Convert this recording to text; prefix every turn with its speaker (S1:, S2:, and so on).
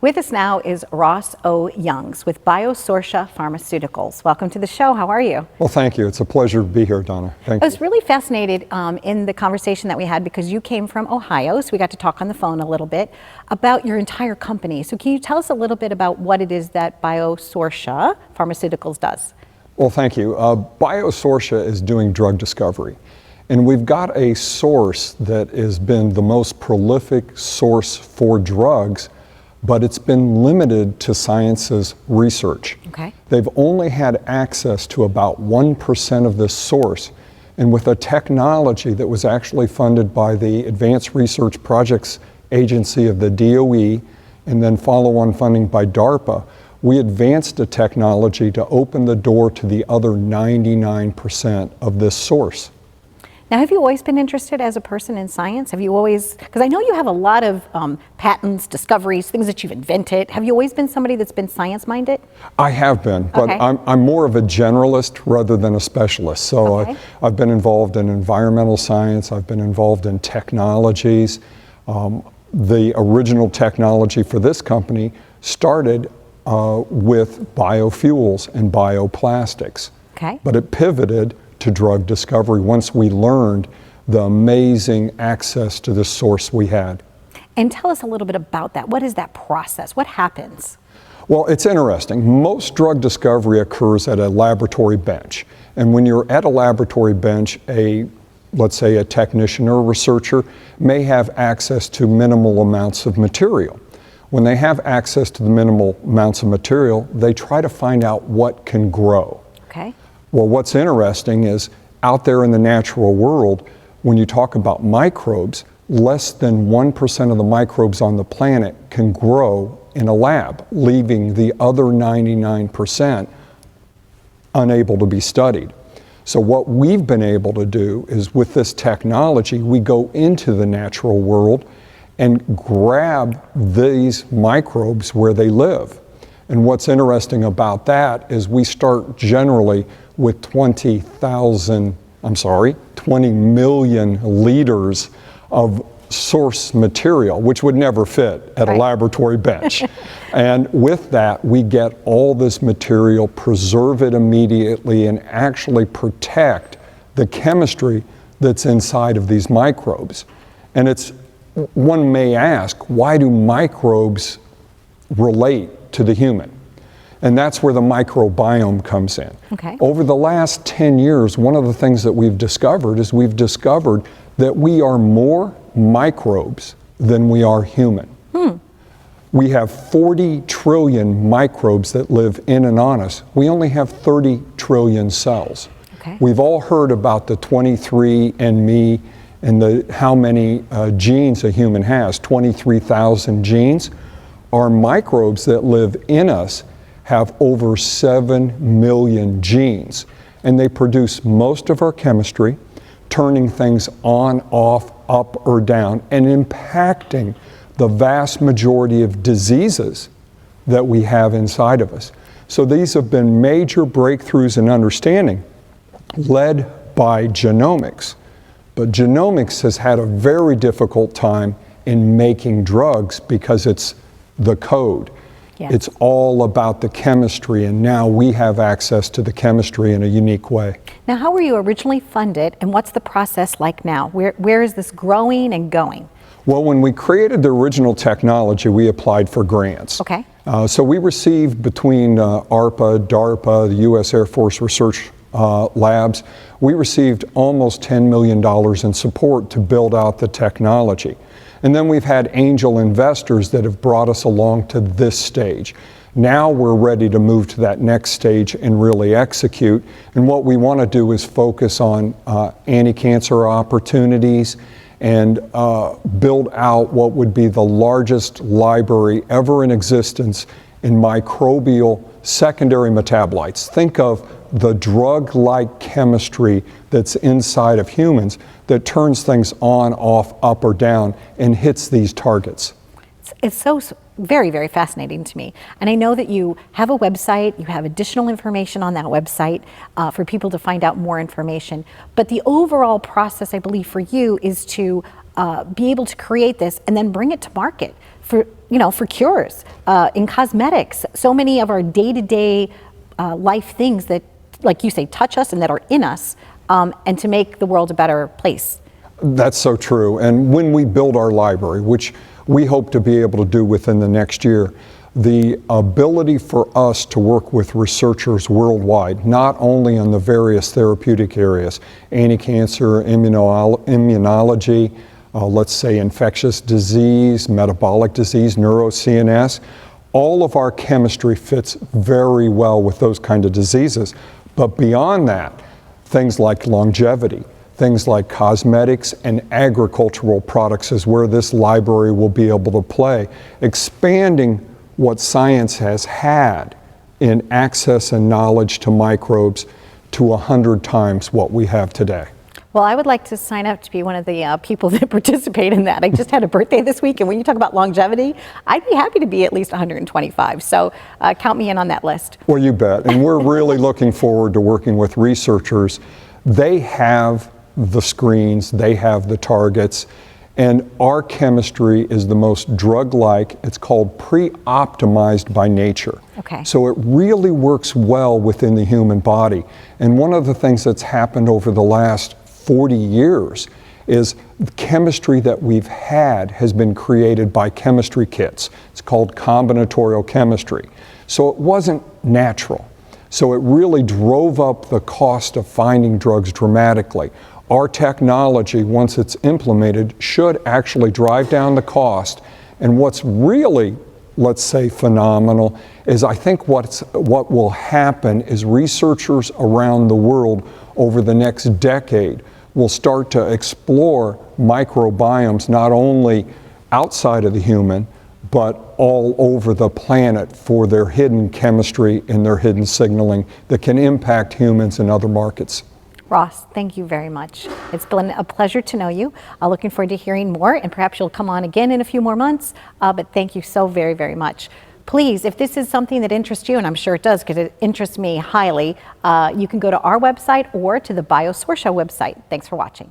S1: With us now is Ross O. Youngs with Biosortia Pharmaceuticals. Welcome to the show. How are you?
S2: Well, thank you. It's a pleasure to be here, Donna. Thank you.
S1: I was really fascinated in the conversation that we had because you came from Ohio, so we got to talk on the phone a little bit about your entire company. So can you tell us a little bit about what it is that Biosortia Pharmaceuticals does?
S2: Well, thank you. Biosortia is doing drug discovery. And we've got a source that has been the most prolific source for drugs, but it's been limited to science's research.
S1: Okay.
S2: They've only had access to about 1% of this source. And with a technology that was actually funded by the Advanced Research Projects Agency of the DOE and then follow-on funding by DARPA, we advanced the technology to open the door to the other 99% of this source.
S1: Now, have you always been interested as a person in science? Have you always, because I know you have a lot of patents, discoveries, things that you've invented. Have you always been somebody that's been science-minded?
S2: I have been, but
S1: Okay.
S2: I'm more of a generalist rather than a specialist. So
S1: Okay.
S2: I've been involved in environmental science, I've been involved in technologies. The original technology for this company started with biofuels and bioplastics.
S1: Okay.
S2: But it pivoted to drug discovery once we learned the amazing access to the source we had.
S1: And tell us a little bit about that. What is that process? What happens?
S2: Well, it's interesting. Most drug discovery occurs at a laboratory bench. And when you're at a laboratory bench, let's say a technician or a researcher may have access to minimal amounts of material. When they have access to the minimal amounts of material, they try to find out what can grow.
S1: Okay.
S2: Well, what's interesting is out there in the natural world, when you talk about microbes, less than 1% of the microbes on the planet can grow in a lab, leaving the other 99% unable to be studied. So what we've been able to do is with this technology, we go into the natural world and grab these microbes where they live. And what's interesting about that is we start generally with 20 million liters of source material, which would never fit at a laboratory bench. And with that, we get all this material, preserve it immediately, and actually protect the chemistry that's inside of these microbes. And one may ask, why do microbes relate to the human? And that's where the microbiome comes in.
S1: Okay.
S2: Over the last 10 years, one of the things that we've discovered is that we are more microbes than we are human. We have 40 trillion microbes that live in and on us. We only have 30 trillion cells.
S1: Okay.
S2: We've all heard about the 23andMe and how many genes a human has, 23,000 genes. Our microbes that live in us have over 7 million genes, and they produce most of our chemistry, turning things on, off, up, or down, and impacting the vast majority of diseases that we have inside of us. So these have been major breakthroughs in understanding, led by genomics. But genomics has had a very difficult time in making drugs because it's the code.
S1: Yes.
S2: It's all about the chemistry, and now we have access to the chemistry in a unique way.
S1: Now, how were you originally funded, and what's the process like now? Where is this growing and going?
S2: Well, when we created the original technology, we applied for grants.
S1: Okay.
S2: So we received between ARPA, DARPA, the U.S. Air Force Research Labs, we received almost $10 million in support to build out the technology. And then we've had angel investors that have brought us along to this stage. Now we're ready to move to that next stage and really execute. And what we want to do is focus on anti-cancer opportunities and build out what would be the largest library ever in existence in microbial secondary metabolites. Think of the drug-like chemistry that's inside of humans that turns things on, off, up, or down and hits these targets.
S1: It's so very, very fascinating to me. And I know that you have a website, you have additional information on that website for people to find out more information. But the overall process, I believe, for you is to be able to create this and then bring it to market for, for cures, in cosmetics, so many of our day-to-day life things that, like you say, touch us and that are in us, and to make the world a better place.
S2: That's so true. And when we build our library, which we hope to be able to do within the next year, the ability for us to work with researchers worldwide, not only in the various therapeutic areas, anti-cancer, immunology, let's say infectious disease, metabolic disease, neuro-CNS, all of our chemistry fits very well with those kind of diseases. But beyond that, things like longevity, things like cosmetics and agricultural products is where this library will be able to play, expanding what science has had in access and knowledge to microbes to 100 times what we have today.
S1: Well, I would like to sign up to be one of the people that participate in that. I just had a birthday this week, and when you talk about longevity, I'd be happy to be at least 125. So count me in on that list.
S2: Well, you bet. And we're really looking forward to working with researchers. They have the screens, they have the targets, and our chemistry is the most drug-like. It's called pre-optimized by nature.
S1: Okay.
S2: So it really works well within the human body. And one of the things that's happened over the last 40 years is the chemistry that we've had has been created by chemistry kits. It's called combinatorial chemistry. So it wasn't natural. So it really drove up the cost of finding drugs dramatically. Our technology, once it's implemented, should actually drive down the cost. And what's really, let's say, phenomenal is I think what will happen is researchers around the world over the next decade will start to explore microbiomes not only outside of the human, but all over the planet for their hidden chemistry and their hidden signaling that can impact humans and other markets.
S1: Ross, thank you very much. It's been a pleasure to know you. Looking forward to hearing more, and perhaps you'll come on again in a few more months, but thank you so very, very much. Please, if this is something that interests you, and I'm sure it does because it interests me highly, you can go to our website or to the BioSourcia website. Thanks for watching.